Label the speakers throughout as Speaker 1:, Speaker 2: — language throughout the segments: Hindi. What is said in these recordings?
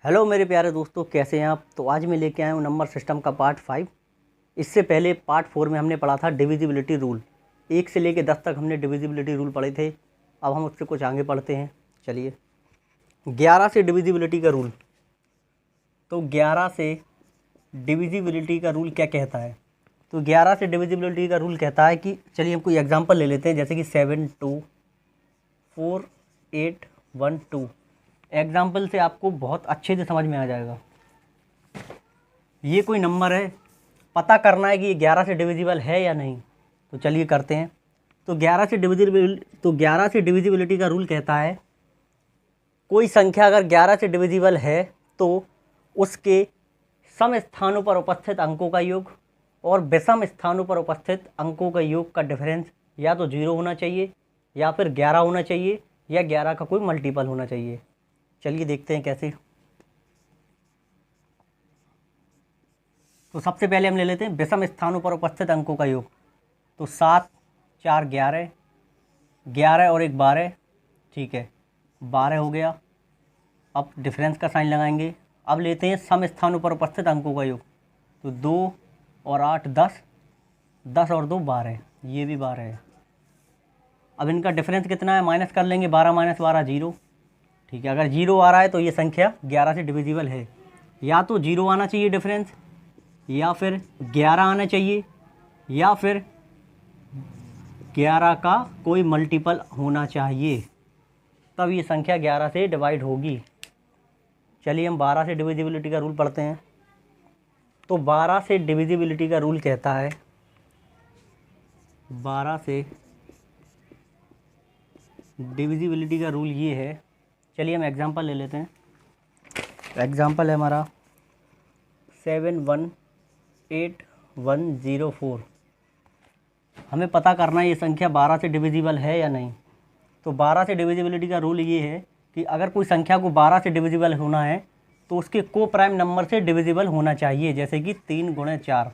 Speaker 1: हेलो मेरे प्यारे दोस्तों, कैसे हैं आप। तो आज मैं लेके आया हूँ नंबर सिस्टम का पार्ट 5। इससे पहले पार्ट 4 में हमने पढ़ा था डिविजिबिलिटी रूल। 1 से लेके 10 तक हमने डिविजिबिलिटी रूल पढ़े थे। अब हम उससे कुछ आगे पढ़ते हैं। चलिए, 11 से डिविजिबिलिटी का रूल। तो 11 से डिविजिबिलिटी का रूल क्या कहता है। तो 11 से डिविजिबिलिटी का रूल कहता है कि, चलिए हम कोई एग्जांपल ले लेते हैं, जैसे कि 7 2 4 8 1 2। एग्जाम्पल से आपको बहुत अच्छे से समझ में आ जाएगा। ये कोई नंबर है, पता करना है कि ये 11 से डिविजिबल है या नहीं। तो चलिए करते हैं। तो 11 से डिविजिबिलिटी का रूल कहता है, कोई संख्या अगर 11 से डिविजिबल है तो उसके सम स्थानों पर उपस्थित अंकों का योग और विषम स्थानों पर उपस्थित अंकों का योग का डिफरेंस या तो 0 होना चाहिए या फिर 11 होना चाहिए या 11 का कोई मल्टीपल होना चाहिए। चलिए देखते हैं कैसे। तो सबसे पहले हम ले लेते हैं विषम स्थानों पर उपस्थित अंकों का योग। तो 7 4 11, 11 और 1 12, ठीक है, 12 हो गया। अब डिफरेंस का साइन लगाएंगे। अब लेते हैं सम स्थानों पर उपस्थित अंकों का योग। तो 2 और 8 10, 10 और 2 12, ये भी 12 है। अब इनका डिफरेंस कितना है, माइनस कर लेंगे। 12 - 12 0, ठीक है। अगर 0 आ रहा है तो ये संख्या 11 से डिविजिबल है। या तो 0 आना चाहिए डिफरेंस, या फिर 11 आना चाहिए, या फिर 11 का कोई मल्टीपल होना चाहिए, तब ये संख्या 11 से डिवाइड होगी। चलिए हम 12 से डिविजिबिलिटी का रूल पढ़ते हैं। तो 12 से डिविजिबिलिटी का रूल कहता है, 12 से डिविजिबिलिटी का रूल ये है। चलिए हम एग्जांपल ले लेते हैं। एग्जांपल है हमारा 718 104। हमें पता करना है ये संख्या 12 से डिविजिबल है या नहीं। तो 12 से डिविजिबिलिटी का रूल ये है कि अगर कोई संख्या को 12 से डिविजिबल होना है तो उसके को प्राइम नंबर से डिविजिबल होना चाहिए, जैसे कि 3 × 4।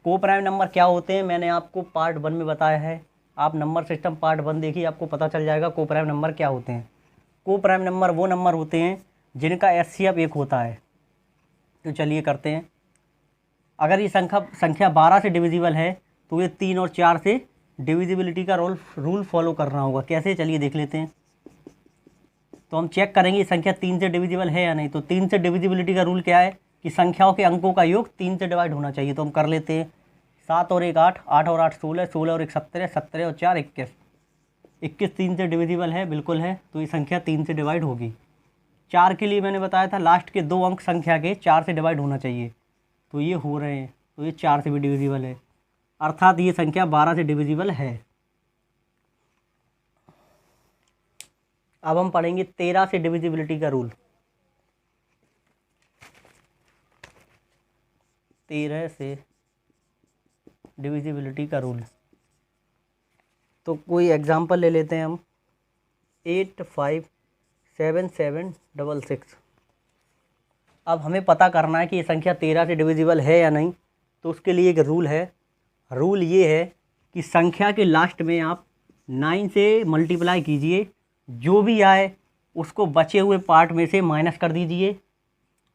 Speaker 1: को प्राइम नंबर क्या होते हैं, मैंने आपको पार्ट 1 में बताया है। आप नंबर सिस्टम पार्ट 1 देखिए, आपको पता चल जाएगा को प्राइम नंबर क्या होते हैं। को प्राइम नंबर वो नंबर होते हैं जिनका एचसीएफ 1 होता है। तो चलिए करते हैं। अगर ये संख्या 12 से डिविजिबल है तो ये 3 और 4 से डिविजिबिलिटी का रूल फॉलो करना होगा। कैसे, चलिए देख लेते हैं। तो हम चेक करेंगे ये संख्या 3 से डिविजिबल है या नहीं। तो 3 से डिविजिबिलिटी का रूल क्या है कि संख्याओं के अंकों का योग 3 से डिवाइड होना चाहिए। तो हम कर लेते हैं। 7 और 1 8, 8 और 8 16, 16 और 1 17, 17 और 4 21, 21 3 से डिविजिबल है, बिल्कुल है। तो ये संख्या 3 से डिवाइड होगी। 4 के लिए मैंने बताया था लास्ट के 2 अंक संख्या के 4 से डिवाइड होना चाहिए, तो ये हो रहे हैं। तो ये 4 से भी डिविजिबल है, अर्थात ये संख्या 12 से डिविजिबल है। अब हम पढ़ेंगे 13 से डिविजिबिलिटी का रूल। 13 से डिविजिबिलिटी का रूल। तो कोई एग्जांपल ले लेते हैं हम। 857766। अब हमें पता करना है कि ये संख्या 13 से डिविजिबल है या नहीं। तो उसके लिए एक रूल है। रूल ये है कि संख्या के लास्ट में आप 9 से मल्टीप्लाई कीजिए, जो भी आए उसको बचे हुए पार्ट में से माइनस कर दीजिए,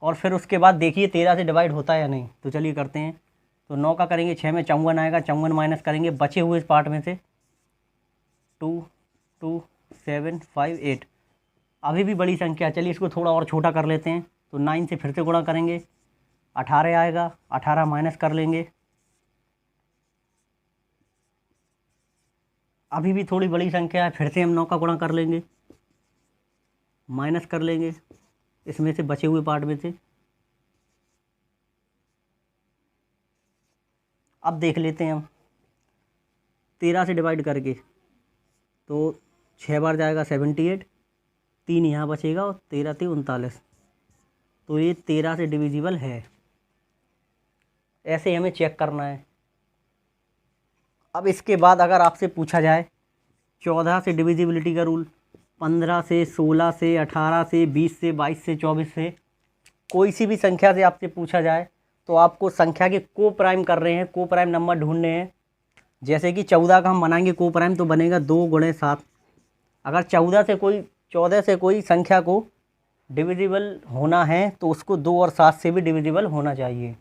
Speaker 1: और फिर उसके बाद देखिए 13 से डिवाइड होता है या नहीं। तो चलिए करते हैं। तो 9 का करेंगे, 6 में 54 आएगा, 54 माइनस करेंगे बचे हुए इस पार्ट में से। 2 2 7 5 8। अभी भी बड़ी संख्या, चलिए इसको थोड़ा और छोटा कर लेते हैं। तो 9 से फिर से गुणा करेंगे, 18 आएगा, 18 माइनस कर लेंगे। अभी भी थोड़ी बड़ी संख्या है, फिर से हम 9 का गुणा कर लेंगे, माइनस कर लेंगे इसमें से बचे हुए पार्ट में से। अब देख लेते हैं हम 13 से डिवाइड करके। तो 6 बार जाएगा 78, 3 यहाँ बचेगा और 13 × 3 = 39। तो ये 13 से डिविजिबल है। ऐसे हमें चेक करना है। अब इसके बाद अगर आपसे पूछा जाए 14 से डिविजिबिलिटी का रूल, 15 से, 16 से, 18 से, 20 से, 22 से, 24 से, कोई सी भी संख्या से आपसे पूछा जाए तो आपको संख्या के को प्राइम कर रहे हैं, को प्राइम नंबर ढूंढने हैं। जैसे कि 14 का हम बनाएंगे को प्राइम, तो बनेगा 2 × 7। अगर 14 से कोई संख्या को डिविजिबल होना है तो उसको 2 और 7 से भी डिविजिबल होना चाहिए।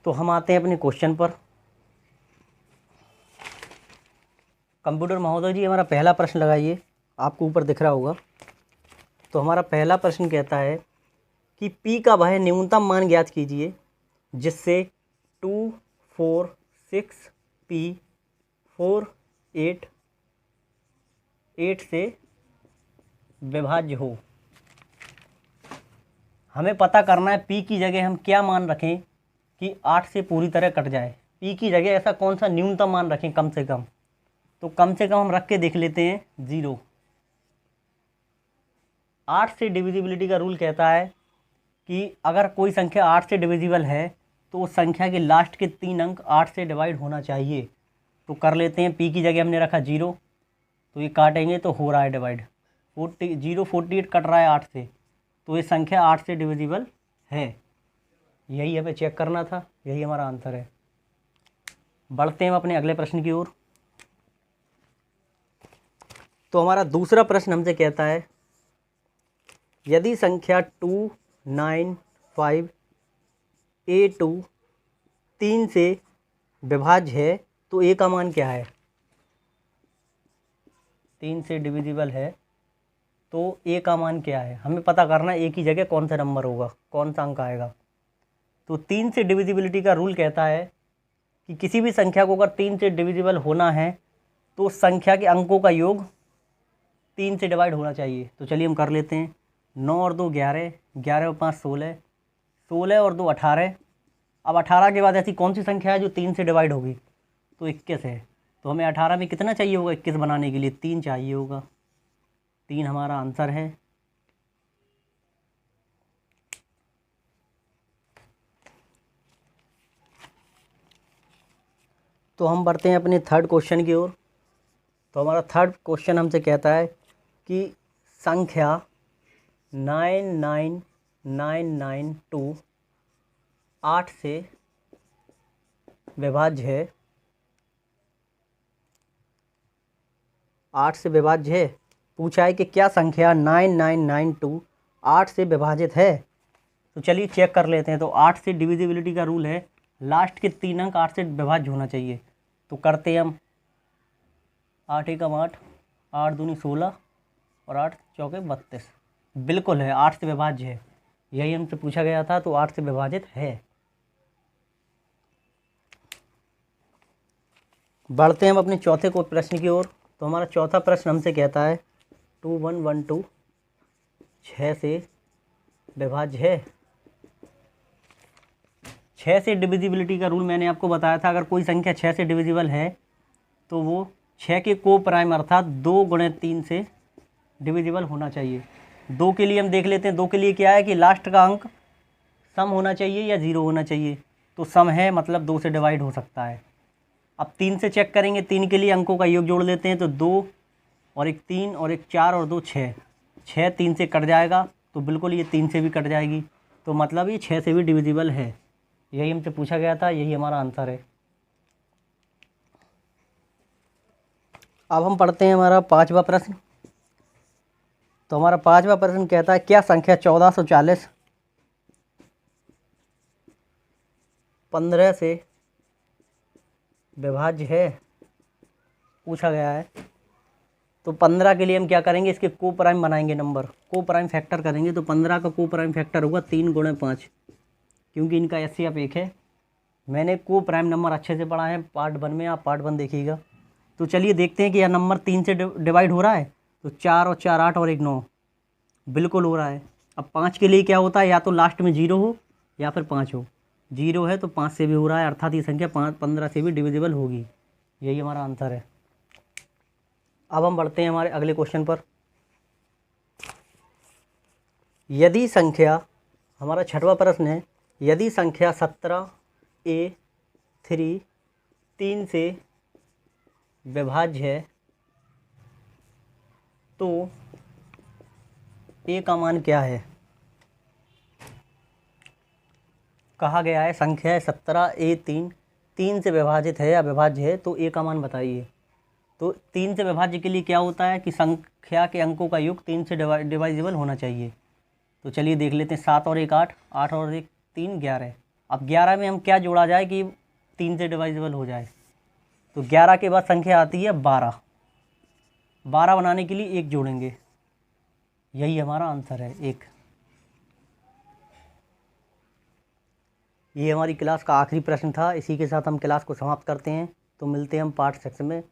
Speaker 1: तो हम आते हैं अपने क्वेश्चन पर। कंप्यूटर महोदय जी हमारा पहला प्रश्न लगाइए, आपको ऊपर दिख रहा होगा। तो हमारा पहला प्रश्न कहता है कि P का वह न्यूनतम मान ज्ञात कीजिए जिससे 2 4 6 P 4 8 8 से विभाज्य हो। हमें पता करना है P की जगह हम क्या मान रखें कि 8 से पूरी तरह कट जाए। P की जगह ऐसा कौन सा न्यूनतम मान रखें कम से कम, तो कम से कम हम रख के देख लेते हैं 0। 8 से डिविजिबिलिटी का रूल कहता है कि अगर कोई संख्या 8 से डिविजिबल है तो उस संख्या के लास्ट के 3 अंक 8 से डिवाइड होना चाहिए। तो कर लेते हैं, P की जगह हमने रखा 0, तो ये काटेंगे तो हो रहा है डिवाइड 48 कट रहा है 8 से, तो ये संख्या 8 से डिविजिबल है। यही हमें चेक करना था, यही हमारा आंसर है। बढ़ते हैं हम अपने अगले प्रश्न की ओर। तो हमारा दूसरा प्रश्न हमसे कहता है यदि संख्या 2 9 5 A2 3 से विभाज्य है तो A का मान क्या है। 3 से डिविजिबल है तो A का मान क्या है, हमें पता करना है A की जगह कौन सा नंबर होगा, कौन सा अंक आएगा। तो 3 से डिविजिबिलिटी का रूल कहता है कि किसी भी संख्या को अगर 3 से डिविजिबल होना है तो उस संख्या के अंकों का योग 3 से डिवाइड होना चाहिए। तो चलिए हम कर लेते हैं। 9 और 2 11, 11 और 5 16, 16 और 2 18। अब 18 के बाद ऐसी कौन सी संख्या है जो 3 से डिवाइड होगी, तो 21 है। तो हमें 18 में कितना चाहिए होगा 21 बनाने के लिए, 3 चाहिए होगा। 3 हमारा आंसर है। तो हम बढ़ते हैं अपने थर्ड क्वेश्चन की ओर। तो हमारा थर्ड क्वेश्चन हमसे कहता है कि संख्या 99992 8 से विभाज्य है। 8 से विभाज्य है, पूछा है कि क्या संख्या 9992 8 से विभाजित है। तो चलिए चेक कर लेते हैं। तो 8 से डिविजिबिलिटी का रूल है लास्ट के 3 अंक 8 से विभाज्य होना चाहिए। तो करते हैं हम। 8 एकम 8, 8 दूनी 16 और 8 चौके 32, बिल्कुल है, 8 से विभाज्य है। यही हमसे पूछा गया था, तो 8 से विभाजित है। बढ़ते हैं हम अपने चौथे को प्रश्न की ओर। तो हमारा चौथा प्रश्न हमसे कहता है 2112 6 से विभाज्य है। 6 से डिविजिबिलिटी का रूल मैंने आपको बताया था, अगर कोई संख्या 6 से डिविजिबल है तो वो 6 के को प्राइम अर्थात 2 गुणे 3 से डिविजिबल होना चाहिए। 2 के लिए हम देख लेते हैं। 2 के लिए क्या है कि लास्ट का अंक सम होना चाहिए या 0 होना चाहिए, तो सम है, मतलब 2 से डिवाइड हो सकता है। अब 3 से चेक करेंगे। 3 के लिए अंकों का योग जोड़ लेते हैं, तो 2 और एक 3 और एक 4 और 2 6, 6 3 से कट जाएगा, तो बिल्कुल ये 3 से भी कट जाएगी, तो मतलब ये 6 से भी डिविजिबल है। यही हमसे पूछा गया था, यही हमारा आंसर है। अब हम पढ़ते हैं हमारा पांचवा प्रश्न। तो हमारा पांचवा प्रश्न कहता है क्या संख्या 1440 15 से विभाज्य है, पूछा गया है। तो 15 के लिए हम क्या करेंगे, इसके को प्राइम बनाएंगे, नंबर को प्राइम फैक्टर करेंगे। तो 15 का को प्राइम फैक्टर होगा 3 गुणे 5, क्योंकि इनका एचसीएफ 1 है। मैंने को प्राइम नंबर अच्छे से पढ़ा है पार्ट 1 में, आप पार्ट 1 देखिएगा। तो चलिए देखते हैं कि यह नंबर 3 से डिवाइड हो रहा है। तो 4 और 4 8 और 1 9, बिल्कुल हो रहा है। अब 5 के लिए क्या होता है, या तो लास्ट में 0 हो या फिर 5 हो। 0 है तो 5 से भी हो रहा है, अर्थात ये संख्या 15 से भी डिविजिबल होगी। यही हमारा आंसर है। अब हम बढ़ते हैं हमारे अगले क्वेश्चन पर। यदि संख्या, हमारा छठवां प्रश्न है, यदि संख्या 17A3 3 से विभाज्य है तो A का मान क्या है। कहा गया है संख्या 17A3 3 से विभाजित है या विभाज्य है, तो A का मान बताइए। तो तो 3 से विभाज्य के लिए क्या होता है कि संख्या के अंकों का योग 3 से डिवाइजिबल होना चाहिए। तो चलिए देख लेते हैं। 7 और 1 8, 8 और 1 3, 11। अब 11 में हम क्या जोड़ा जाए कि 3 से डिवाइजिबल हो जाए। तो 11 के बाद संख्या आती है 12। 12 बनाने के लिए 1 जोड़ेंगे, यही हमारा आंसर है 1। ये हमारी क्लास का आखिरी प्रश्न था। इसी के साथ हम क्लास को समाप्त करते हैं। तो मिलते हैं हम पार्ट सेक्शन में।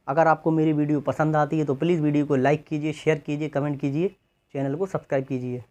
Speaker 1: अगर आपको मेरी वीडियो पसंद आती है तो प्लीज़ वीडियो को लाइक कीजिए, शेयर कीजिए, कमेंट कीजिए, चैनल को सब्सक्राइब कीजिए।